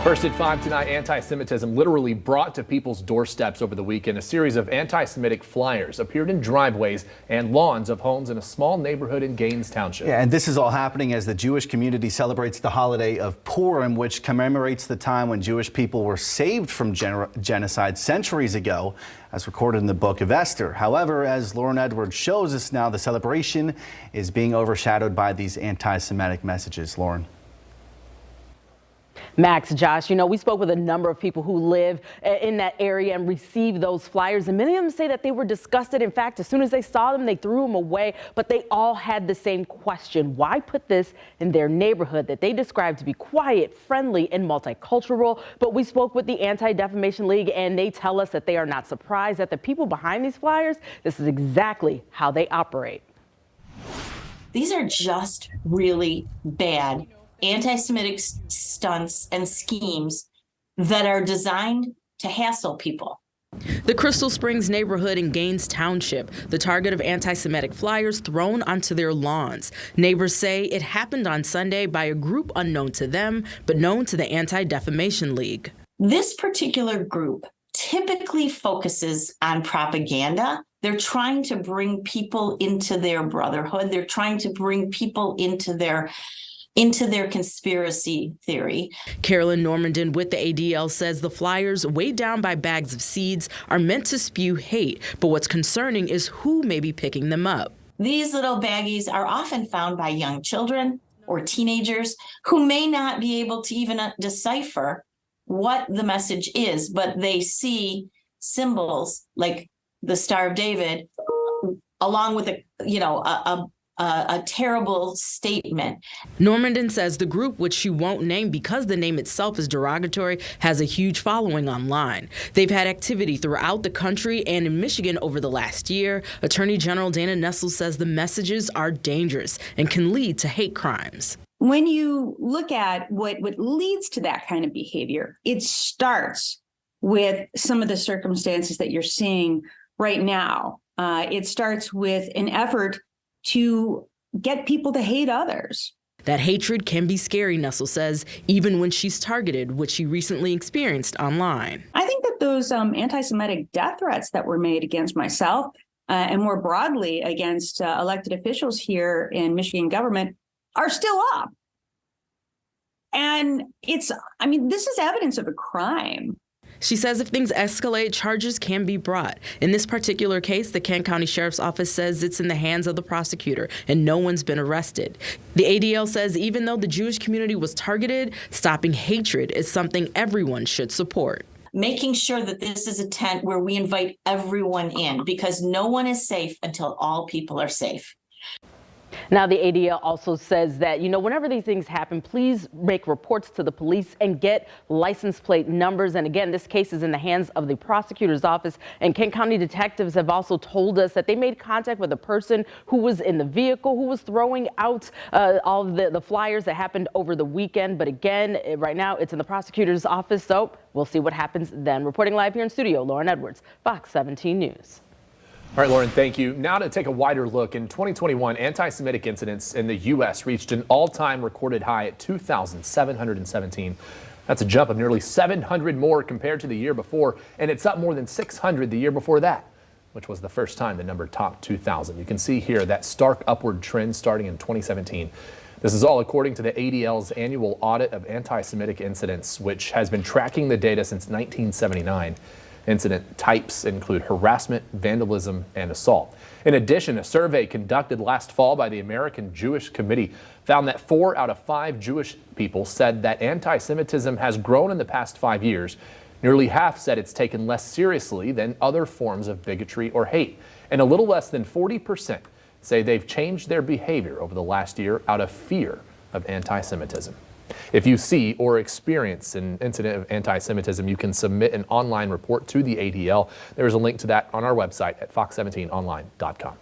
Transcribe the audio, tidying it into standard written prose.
First at 5 tonight, anti-Semitism literally brought to people's doorsteps over the weekend. A series of anti-Semitic flyers appeared in driveways and lawns of homes in a small neighborhood in Gaines Township. Yeah, and this is all happening as the Jewish community celebrates the holiday of Purim, which commemorates the time when Jewish people were saved from genocide centuries ago, as recorded in the book of Esther. However, as Lauren Edwards shows us now, the celebration is being overshadowed by these anti-Semitic messages. Lauren. Max, Josh, we spoke with a number of people who live in that area and received those flyers, and many of them say that they were disgusted. In fact, as soon as they saw them, they threw them away, but they all had the same question. Why put this in their neighborhood that they described to be quiet, friendly, and multicultural? But we spoke with the Anti-Defamation League, and they tell us that they are not surprised that the people behind these flyers, this is exactly how they operate. These are just really bad anti-Semitic stunts and schemes that are designed to hassle people. The Crystal Springs neighborhood in Gaines Township, the target of anti-Semitic flyers thrown onto their lawns. Neighbors say it happened on Sunday by a group unknown to them, but known to the Anti-Defamation League. This particular group typically focuses on propaganda. They're trying to bring people into their brotherhood. They're trying to bring people into their conspiracy theory. Carolyn Normandin with the ADL says the flyers, weighed down by bags of seeds, are meant to spew hate, but what's concerning is who may be picking them up. These little baggies are often found by young children or teenagers who may not be able to even decipher what the message is, but they see symbols like the Star of David along with a terrible statement. Normandin says the group, which she won't name because the name itself is derogatory, has a huge following online. They've had activity throughout the country and in Michigan over the last year. Attorney General Dana Nessel says the messages are dangerous and can lead to hate crimes. When you look at what leads to that kind of behavior, it starts with some of the circumstances that you're seeing right now. It starts with an effort to get people to hate others. That hatred can be scary, Nessel says, even when she's targeted, which she recently experienced online. I think that those anti-Semitic death threats that were made against myself and more broadly against elected officials here in Michigan government are still up. And this is evidence of a crime. She says if things escalate, charges can be brought. In this particular case, the Kent County Sheriff's Office says it's in the hands of the prosecutor and no one's been arrested. The ADL says even though the Jewish community was targeted, stopping hatred is something everyone should support. Making sure that this is a tent where we invite everyone in, because no one is safe until all people are safe. Now, the ADL also says that, whenever these things happen, please make reports to the police and get license plate numbers. And again, this case is in the hands of the prosecutor's office. And Kent County detectives have also told us that they made contact with a person who was in the vehicle who was throwing out all of the flyers that happened over the weekend. But again, right now it's in the prosecutor's office. So we'll see what happens then. Reporting live here in studio, Lauren Edwards, Fox 17 News. All right, Lauren, thank you. Now to take a wider look, in 2021, anti-Semitic incidents in the U.S. reached an all-time recorded high at 2,717. That's a jump of nearly 700 more compared to the year before, and it's up more than 600 the year before that, which was the first time the number topped 2,000. You can see here that stark upward trend starting in 2017. This is all according to the ADL's annual audit of anti-Semitic incidents, which has been tracking the data since 1979. Incident types include harassment, vandalism, and assault. In addition, a survey conducted last fall by the American Jewish Committee found that 4 out of 5 Jewish people said that anti-Semitism has grown in the past 5 years. Nearly half said it's taken less seriously than other forms of bigotry or hate. And a little less than 40% say they've changed their behavior over the last year out of fear of anti-Semitism. If you see or experience an incident of anti-Semitism, you can submit an online report to the ADL. There's a link to that on our website at fox17online.com.